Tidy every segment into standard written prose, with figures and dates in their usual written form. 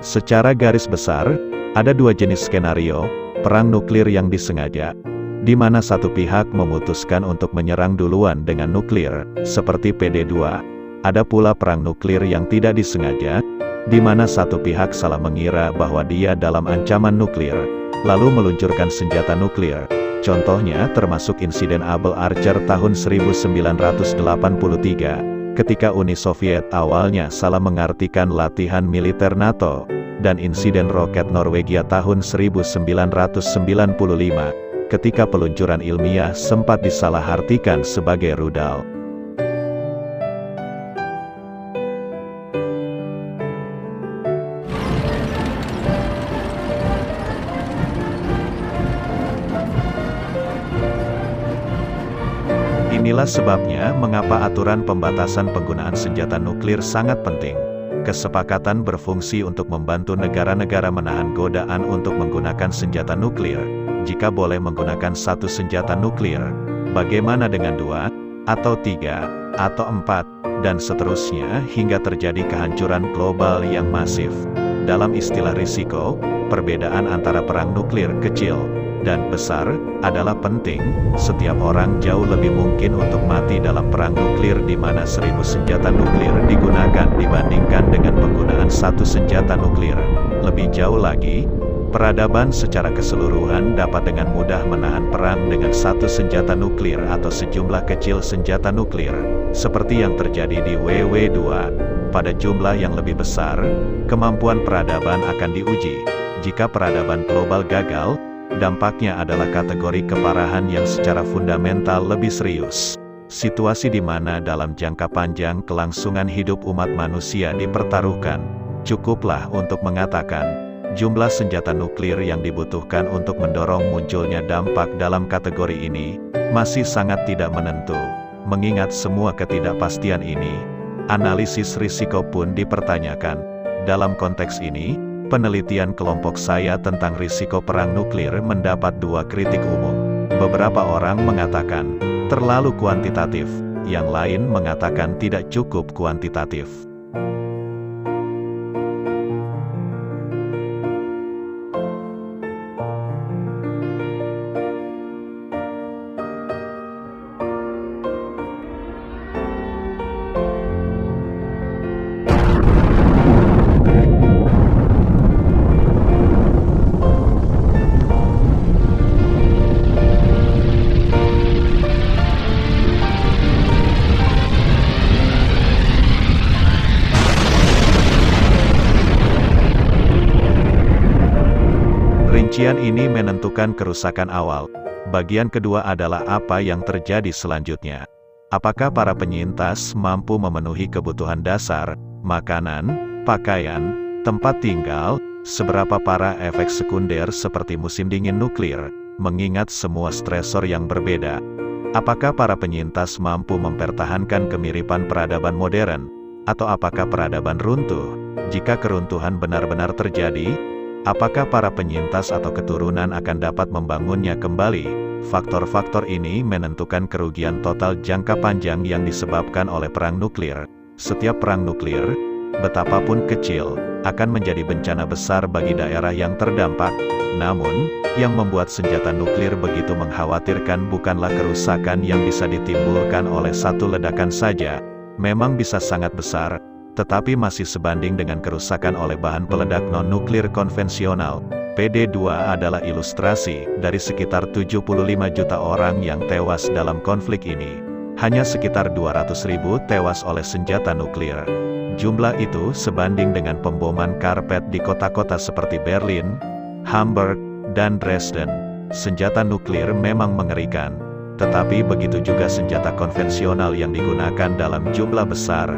Secara garis besar, ada dua jenis skenario perang nuklir yang disengaja, di mana satu pihak memutuskan untuk menyerang duluan dengan nuklir, seperti PD2. Ada pula perang nuklir yang tidak disengaja, di mana satu pihak salah mengira bahwa dia dalam ancaman nuklir, lalu meluncurkan senjata nuklir. Contohnya termasuk insiden Able Archer tahun 1983, ketika Uni Soviet awalnya salah mengartikan latihan militer NATO, dan insiden roket Norwegia tahun 1995, ketika peluncuran ilmiah sempat disalahartikan sebagai rudal. Inilah sebabnya mengapa aturan pembatasan penggunaan senjata nuklir sangat penting. Kesepakatan berfungsi untuk membantu negara-negara menahan godaan untuk menggunakan senjata nuklir. Jika boleh menggunakan satu senjata nuklir, bagaimana dengan 2, atau 3, atau 4, dan seterusnya hingga terjadi kehancuran global yang masif. Dalam istilah risiko, perbedaan antara perang nuklir kecil dan besar adalah penting. Setiap orang jauh lebih mungkin untuk mati dalam perang nuklir di mana 1000 senjata nuklir digunakan dibandingkan dengan penggunaan satu senjata nuklir. Lebih jauh lagi, peradaban secara keseluruhan dapat dengan mudah menahan perang dengan satu senjata nuklir atau sejumlah kecil senjata nuklir, seperti yang terjadi di WW2. Pada jumlah yang lebih besar, kemampuan peradaban akan diuji. Jika peradaban global gagal, dampaknya adalah kategori keparahan yang secara fundamental lebih serius. Situasi di mana dalam jangka panjang kelangsungan hidup umat manusia dipertaruhkan. Cukuplah untuk mengatakan, jumlah senjata nuklir yang dibutuhkan untuk mendorong munculnya dampak dalam kategori ini, masih sangat tidak menentu. Mengingat semua ketidakpastian ini, analisis risiko pun dipertanyakan. Dalam konteks ini, penelitian kelompok saya tentang risiko perang nuklir mendapat dua kritik umum. Beberapa orang mengatakan, terlalu kuantitatif, yang lain mengatakan tidak cukup kuantitatif. Rincian ini menentukan kerusakan awal. Bagian kedua adalah apa yang terjadi selanjutnya. Apakah para penyintas mampu memenuhi kebutuhan dasar, makanan, pakaian, tempat tinggal, seberapa parah efek sekunder seperti musim dingin nuklir, mengingat semua stresor yang berbeda. Apakah para penyintas mampu mempertahankan kemiripan peradaban modern, atau apakah peradaban runtuh? Jika keruntuhan benar-benar terjadi, apakah para penyintas atau keturunan akan dapat membangunnya kembali? Faktor-faktor ini menentukan kerugian total jangka panjang yang disebabkan oleh perang nuklir. Setiap perang nuklir, betapapun kecil, akan menjadi bencana besar bagi daerah yang terdampak. Namun, yang membuat senjata nuklir begitu mengkhawatirkan bukanlah kerusakan yang bisa ditimbulkan oleh satu ledakan saja. Memang bisa sangat besar, tetapi masih sebanding dengan kerusakan oleh bahan peledak non-nuklir konvensional. PD2 adalah ilustrasi dari sekitar 75 juta orang yang tewas dalam konflik ini. Hanya sekitar 200.000 tewas oleh senjata nuklir. Jumlah itu sebanding dengan pemboman karpet di kota-kota seperti Berlin, Hamburg, dan Dresden. Senjata nuklir memang mengerikan, tetapi begitu juga senjata konvensional yang digunakan dalam jumlah besar.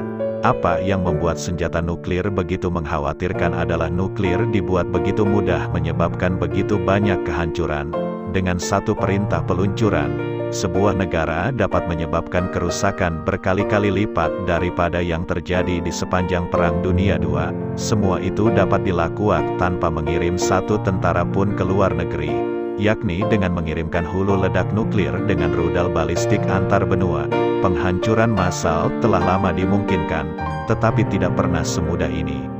Apa yang membuat senjata nuklir begitu mengkhawatirkan adalah nuklir dibuat begitu mudah menyebabkan begitu banyak kehancuran. Dengan satu perintah peluncuran, sebuah negara dapat menyebabkan kerusakan berkali-kali lipat daripada yang terjadi di sepanjang Perang Dunia II. Semua itu dapat dilakukan tanpa mengirim satu tentara pun ke luar negeri, yakni dengan mengirimkan hulu ledak nuklir dengan rudal balistik antar benua. Penghancuran massal telah lama dimungkinkan, tetapi tidak pernah semudah ini.